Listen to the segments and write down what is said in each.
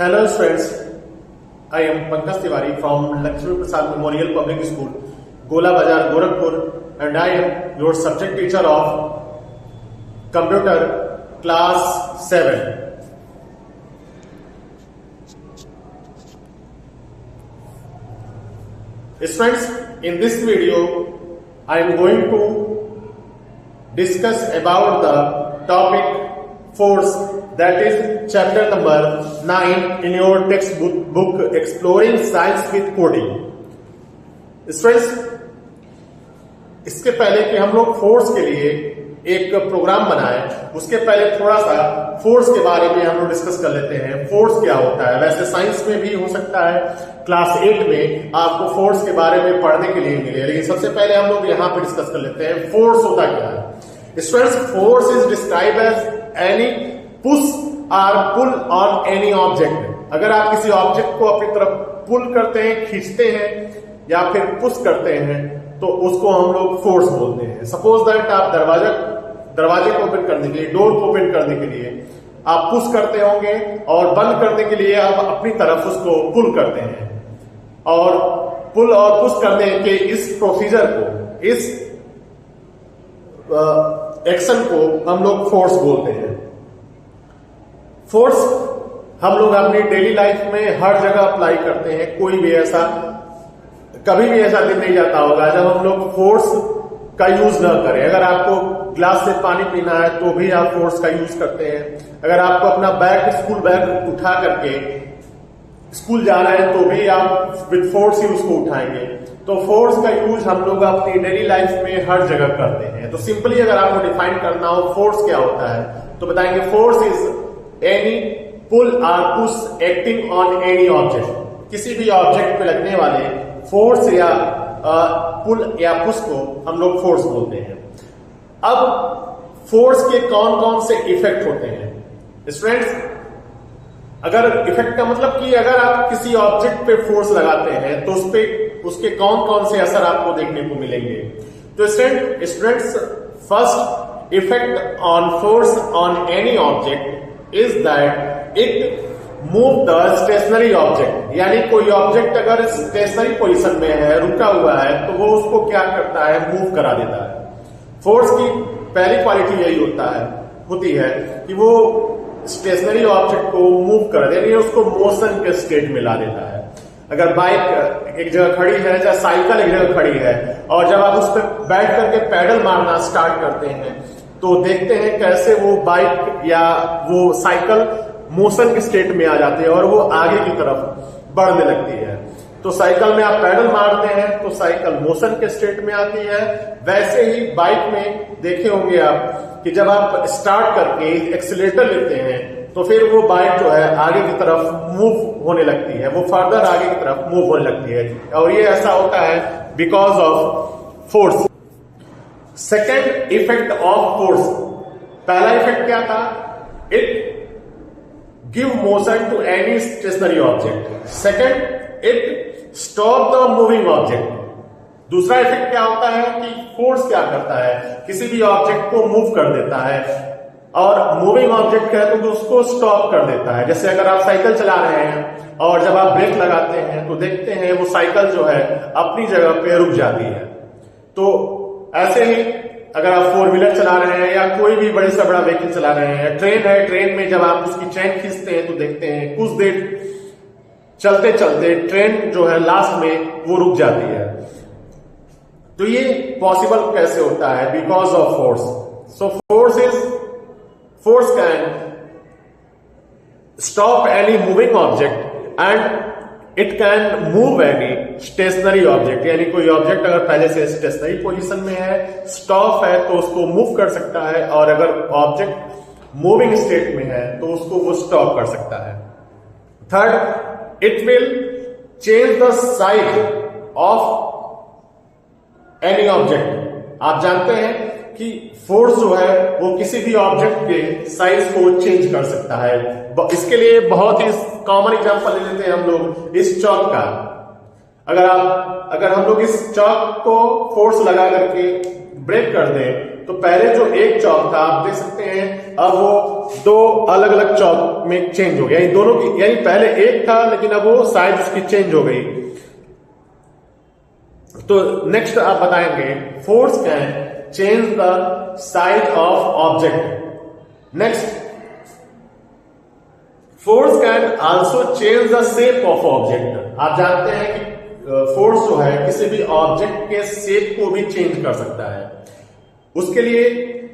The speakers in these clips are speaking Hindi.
Hello students, I am Pankaj Tiwari from Lakshmi Prasad Memorial Public School, Gola Bazar, Gorakhpur, and I am your subject teacher of Computer Class 7. Students, in this video, I am going to discuss about the topic force, that is chapter number 9 in your textbook Exploring Science with Coding. Students, इसके पहले कि हम लोग फोर्स के लिए एक प्रोग्राम बनाएं, उसके पहले थोड़ा सा फोर्स के बारे में हम लोग डिस्कस कर लेते हैं। फोर्स क्या होता है? वैसे साइंस में भी हो सकता है, क्लास 8 में आपको फोर्स के बारे में पढ़ने के लिए मिले, लेकिन सबसे पहले हम लोग यहाँ पे डिस्कस कर लेते हैं फोर्स होता क्या है। Students, force is describe as any push और पुल ऑन एनी ऑब्जेक्ट। अगर आप किसी ऑब्जेक्ट को अपनी तरफ पुल करते हैं, खींचते हैं या फिर पुश करते हैं तो उसको हम लोग फोर्स बोलते हैं। सपोज दैट आप दरवाजे को ओपन करने के लिए, डोर को ओपन करने के लिए आप पुश करते होंगे और बंद करने के लिए आप अपनी तरफ उसको पुल करते हैं, और पुल और पुश करने के इस प्रोसीजर को, इस एक्शन को हम लोग फोर्स बोलते हैं। फोर्स हम लोग अपनी डेली लाइफ में हर जगह अप्लाई करते हैं। कभी भी ऐसा दिन नहीं जाता होगा जब हम लोग फोर्स का यूज न करें। अगर आपको ग्लास से पानी पीना है तो भी आप फोर्स का यूज करते हैं। अगर आपको अपना स्कूल बैग उठा करके स्कूल जा रहे हैं तो भी आप विद फोर्स ही उसको उठाएंगे। तो फोर्स का यूज हम लोग अपनी डेली लाइफ में हर जगह करते हैं। तो सिंपली अगर आपको डिफाइन करना हो फोर्स क्या होता है तो बताएंगे फोर्स इज एनी पुल और push acting on any object. किसी भी ऑब्जेक्ट पे लगने वाले फोर्स या पुल या पुश को हम लोग फोर्स बोलते हैं। अब फोर्स के कौन कौन से इफेक्ट होते हैं स्टूडेंट्स? अगर इफेक्ट का मतलब कि अगर आप किसी ऑब्जेक्ट पे फोर्स लगाते हैं तो उसके कौन कौन से असर आपको देखने को मिलेंगे। तो students, first effect on force on any object is that it move the stationary object. यानी कोई ऑब्जेक्ट अगर स्टेशनरी पोजीशन में है, रुका हुआ है, तो वो उसको क्या करता है, मूव करा देता है। फोर्स की पहली क्वालिटी यही होती है कि वो स्टेशनरी ऑब्जेक्ट को मूव कर दे, यानी उसको मोशन के स्टेट में ला देता है। अगर बाइक एक जगह खड़ी है या साइकिल एक जगह खड़ी है और जब आप उस पर बैठ करके पैडल मारना स्टार्ट करते हैं तो देखते हैं कैसे वो बाइक या वो साइकिल मोशन के स्टेट में आ जाती है और वो आगे की तरफ बढ़ने लगती है। तो साइकिल में आप पैडल मारते हैं तो साइकिल मोशन के स्टेट में आती है। वैसे ही बाइक में देखे होंगे आप कि जब आप स्टार्ट करके एक्सीलरेटर लेते हैं तो फिर वो बाइक जो है आगे की तरफ मूव होने लगती है, वो फर्दर आगे की तरफ मूव होने लगती है, और ये ऐसा होता है because of force. Second effect of force, पहला इफेक्ट क्या था? It give motion to any stationary object. Second, it stop the moving object. दूसरा इफेक्ट क्या होता है कि फोर्स क्या करता है, किसी भी ऑब्जेक्ट को मूव कर देता है, और मूविंग ऑब्जेक्ट है तो उसको स्टॉप कर देता है। जैसे अगर आप साइकिल चला रहे हैं और जब आप ब्रेक लगाते हैं तो देखते हैं वो साइकिल जो है अपनी जगह पे रुक जाती है। तो ऐसे ही अगर आप 4 व्हीलर चला रहे हैं या कोई भी बड़े से बड़ा व्हीकल चला रहे हैं, ट्रेन है, ट्रेन में जब आप उसकी चेन खींचते हैं तो देखते हैं कुछ देर चलते चलते ट्रेन जो है लास्ट में वो रुक जाती है। तो ये पॉसिबल कैसे होता है? Because of force. So force can stop any moving object and it can move any stationary object. यानी कोई ऑब्जेक्ट अगर पहले से स्टेशनरी पोजीशन में है, स्टॉप है, तो उसको मूव कर सकता है, और अगर ऑब्जेक्ट मूविंग स्टेट में है तो उसको वो स्टॉप कर सकता है। Third, it will change the size of any object. आप जानते हैं कि फोर्स जो है वो किसी भी ऑब्जेक्ट के साइज को चेंज कर सकता है। इसके लिए बहुत ही कॉमन एग्जांपल ले लेते हैं हम लोग इस चौक का। अगर हम लोग इस चौक को फोर्स लगा करके ब्रेक कर दें तो पहले जो एक चौक था आप देख सकते हैं अब वो दो अलग अलग चौक में चेंज हो गया, यानी दोनों की, यानी पहले एक था लेकिन अब वो साइज उसकी चेंज हो गई। तो नेक्स्ट आप बताएंगे force can change the size of object. Next, force can also change the shape of object. आप जानते हैं कि फोर्स जो है किसी भी ऑब्जेक्ट के शेप को भी चेंज कर सकता है। उसके लिए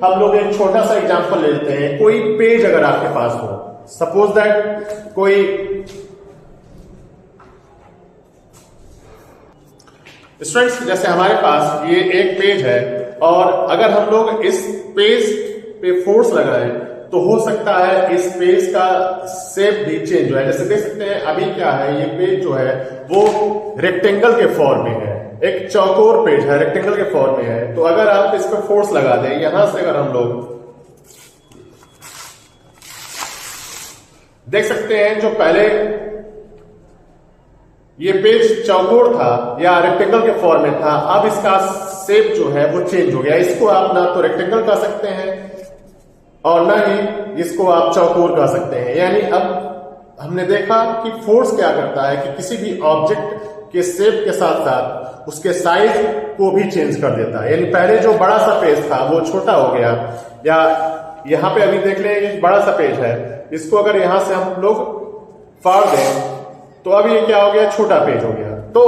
हम लोग एक छोटा सा एग्जांपल ले लेते हैं। कोई पेज अगर आपके पास हो, सपोज दैट कोई स्टूडेंट्स, जैसे हमारे पास ये एक पेज है और अगर हम लोग इस पेज पे फोर्स लगाएं तो हो सकता है इस पेज का शेप भी चेंज हो। जैसे देख सकते हैं अभी क्या है, ये पेज जो है वो रेक्टेंगल के फॉर्म में है, एक चौकोर पेज है, रेक्टेंगल के फॉर्म में है। तो अगर आप इस पर फोर्स लगा दें, यहां से अगर हम लोग देख सकते हैं जो पहले ये पेज चौकोर था या रेक्टेंगल के फॉर्म में था, अब इसका शेप जो है वो चेंज हो गया। इसको आप ना तो रेक्टेंगल कह सकते हैं और ना ही इसको आप चौकोर कह सकते हैं। यानी अब हमने देखा कि फोर्स क्या करता है कि किसी भी ऑब्जेक्ट के शेप के साथ साथ उसके साइज को भी चेंज कर देता है। यानी पहले जो बड़ा सा पेज था वो छोटा हो गया, या यहां पे अभी देख लें ये बड़ा सा पेज है, इसको अगर यहां से हम लोग फाड़ दें तो अब ये क्या हो गया, छोटा पेज हो गया। तो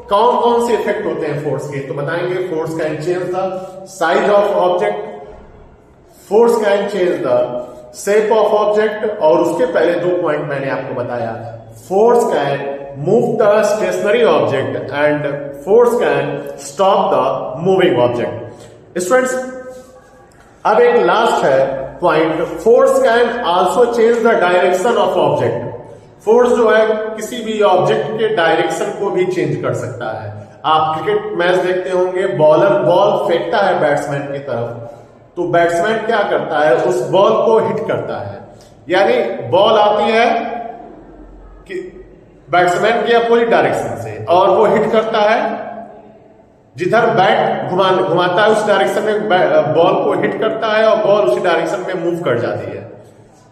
कौन कौन से इफेक्ट होते हैं फोर्स के, तो बताएंगे force can change the size of object, force can change the shape of object, और उसके पहले दो पॉइंट मैंने आपको बताया, force can move the stationary object and force can stop the moving object. Students, अब एक लास्ट है point, force can also change the direction of object. Force जो है किसी भी ऑब्जेक्ट के डायरेक्शन को भी चेंज कर सकता है। आप क्रिकेट मैच देखते होंगे, बॉलर बॉल फेंकता है बैट्समैन की तरफ, तो बैट्समैन क्या करता है, उस बॉल को हिट करता है। यानी बॉल आती है कि बैट्समैन के अपोजिट डायरेक्शन से और वो हिट करता है जिधर बैट घुमाता है उस डायरेक्शन में बॉल को हिट करता है और बॉल उसी डायरेक्शन में मूव कर जाती है।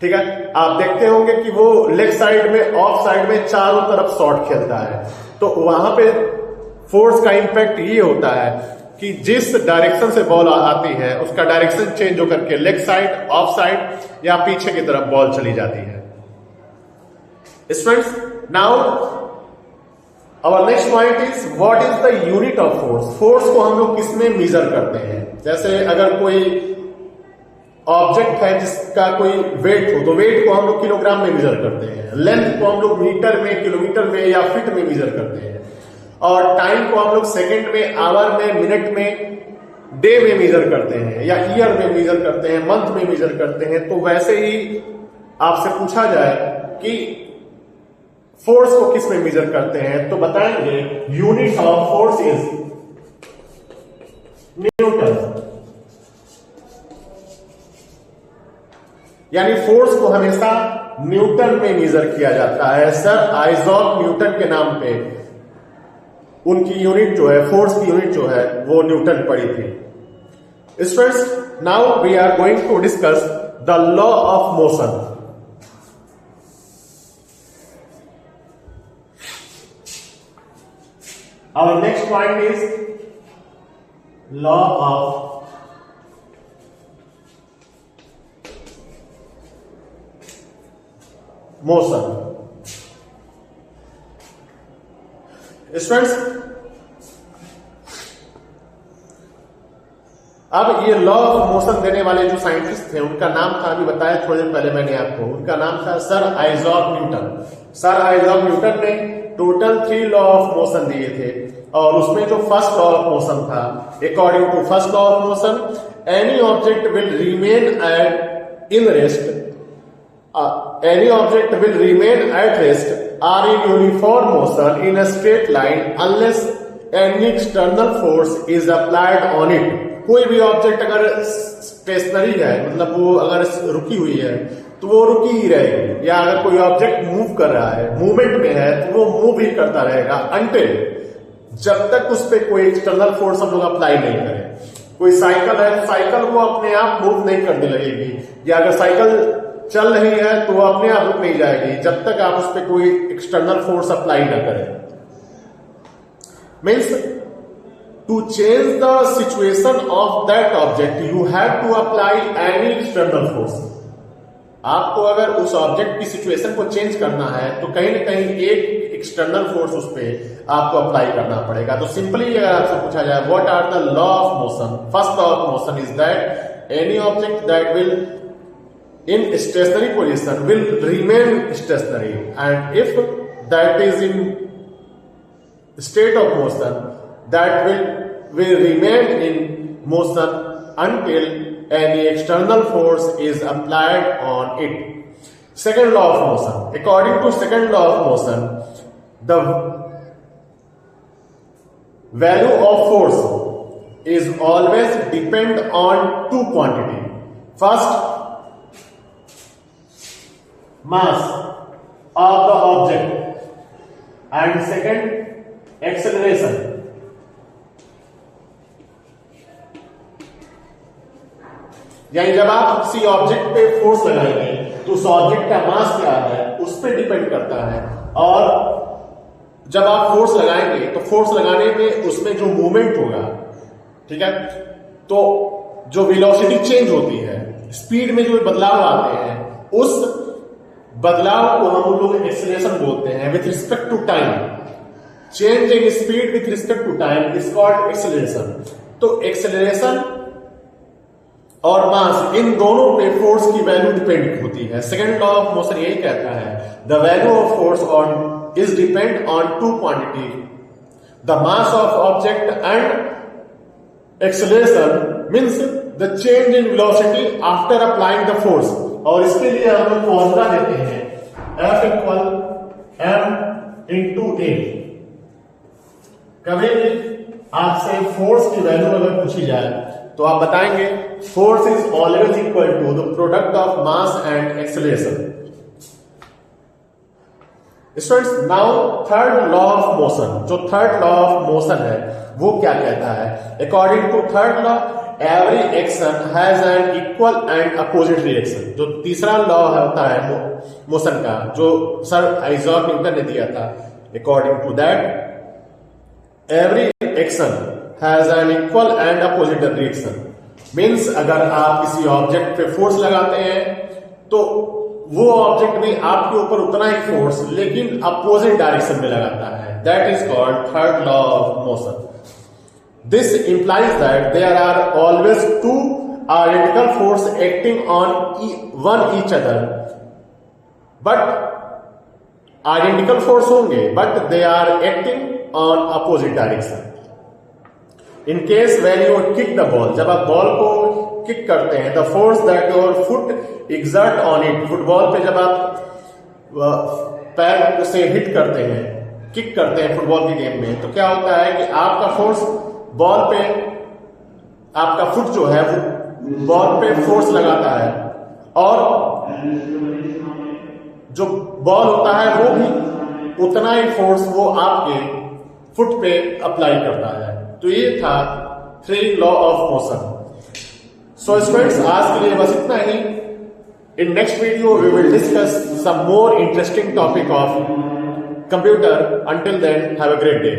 ठीक है, आप देखते होंगे कि वो लेग साइड में, ऑफ साइड में चारों तरफ शॉट खेलता है, तो वहां पे फोर्स का इंपैक्ट ये होता है कि जिस डायरेक्शन से बॉल आती है उसका डायरेक्शन चेंज होकर के लेग साइड, ऑफ साइड या पीछे की तरफ बॉल चली जाती है। Students, now our next point is what is the unit of force. Force को हम लोग किसमें मेजर करते हैं? जैसे अगर कोई ऑब्जेक्ट है जिसका कोई वेट हो तो वेट को हम लोग किलोग्राम में मेजर करते हैं, लेंथ को हम लोग मीटर में, किलोमीटर में या फीट में मेजर करते हैं, और टाइम को हम लोग सेकंड में, आवर में, मिनट में, डे में मेजर करते हैं, या ईयर में मेजर करते हैं, मंथ में मेजर करते हैं। तो वैसे ही आपसे पूछा जाए कि फोर्स को किस में मेजर करते हैं, तो बताएंगे unit of force is Newton. यानी फोर्स को हमेशा न्यूटन में मेजर किया जाता है। सर आइजैक न्यूटन के नाम पे उनकी यूनिट जो है, फोर्स की यूनिट जो है वो न्यूटन पड़ी थी। Students, now we are going to discuss the law of motion. Our next point is law of motion. Students, अब ये लॉ ऑफ मोशन देने वाले जो साइंटिस्ट थे उनका नाम था, अभी बताया थोड़ी देर पहले मैंने आपको, उनका नाम था sir Isaac Newton. Sir Isaac Newton ने टोटल 3 लॉ ऑफ मोशन दिए थे, और उसमें जो फर्स्ट लॉ ऑफ मोशन था, according to first law of motion, any object will remain at in rest, any object will remain at rest or in uniform motion in a straight line unless any external force is applied on it। कोई भी ऑब्जेक्ट अगर स्टेशनरी है, मतलब वो अगर रुकी हुई है तो वो रुकी ही रहेगी, या अगर कोई ऑब्जेक्ट मूव कर रहा है, मूवमेंट में है, तो वो मूव ही करता रहेगा अनटिल, जब तक उस पर कोई एक्सटर्नल फोर्स हम लोग अप्लाई नहीं करें। कोई साइकिल है, साइकिल को अपने आप मूव नहीं करने लगेगी, या अगर साइकिल चल रही है तो वो अपने आप रुक नहीं जाएगी जब तक आप उस पर कोई एक्सटर्नल फोर्स अप्लाई न करें। Means to change the situation of that object you have to apply any external force. आपको अगर उस ऑब्जेक्ट की सिचुएशन को चेंज करना है तो कहीं ना कहीं एक एक्सटर्नल फोर्स उस पर आपको अप्लाई करना पड़ेगा। तो सिंपली अगर आपसे पूछा जाए what are the law of motion, first law of motion is that any object that will in stationary position will remain stationary, and if that is in state of motion that will remain in motion until any external force is applied on it. Second law of motion. According to second law of motion, the value of force is always depend on two quantity. First, mass of the object, and second acceleration. यानी जब आप किसी ऑब्जेक्ट पे फोर्स लगाएंगे तो उस ऑब्जेक्ट का मास क्या है उस पर डिपेंड करता है, और जब आप फोर्स लगाएंगे तो फोर्स लगाने में उसमें जो मूवमेंट होगा, ठीक है, तो जो वेलोसिटी चेंज होती है, स्पीड में जो बदलाव आते हैं, उस बदलाव को हम लोग एक्सेलरेशन बोलते हैं with respect to time. Change in speed with respect to time is called acceleration. तो एक्सेलरेशन और मास इन दोनों पे फोर्स की वैल्यू डिपेंड होती है। सेकेंड लॉ ऑफ मोशन यही कहता है the value of force on is depend on two quantity, the mass of object and acceleration means the change in velocity after applying the force. और इसके लिए हम लोग फॉर्मूला देते हैं F equal m into a. कभी भी आपसे फोर्स की वैल्यू अगर पूछी जाए तो आप बताएंगे force is always equal to the product of mass and acceleration. Students, now third law of motion, जो थर्ड लॉ ऑफ मोशन है वो क्या कहता है? According to third law every action has an equal and opposite reaction. जो तीसरा लॉ होता है मोशन का, जो सर आइजैक न्यूटन ने दिया था, according to that every action has an equal and opposite reaction. Means अगर आप किसी ऑब्जेक्ट पे फोर्स लगाते हैं तो वो ऑब्जेक्ट में आपके ऊपर उतना ही फोर्स लेकिन अपोजिट डायरेक्शन में लगाता है। That is called third law of motion. This implies that there are always two identical forces acting on each other, but identical force होंगे, but they are acting on opposite direction. In case when you kick the ball, जब आप बॉल को किक करते हैं, the force that your foot exert on it, football पे जब आप पैर से हिट करते हैं, किक करते हैं फुटबॉल के गेम में, तो क्या होता है कि आपका फोर्स बॉल पे, आपका फुट जो है वो बॉल पे फोर्स लगाता है, और जो बॉल होता है वो भी उतना ही फोर्स वो आपके फुट पे अप्लाई करता है। तो ये था three law of motion. So students, आज के लिए बस इतना ही। In next video we will discuss some more interesting topic of computer. Until then, have a great day.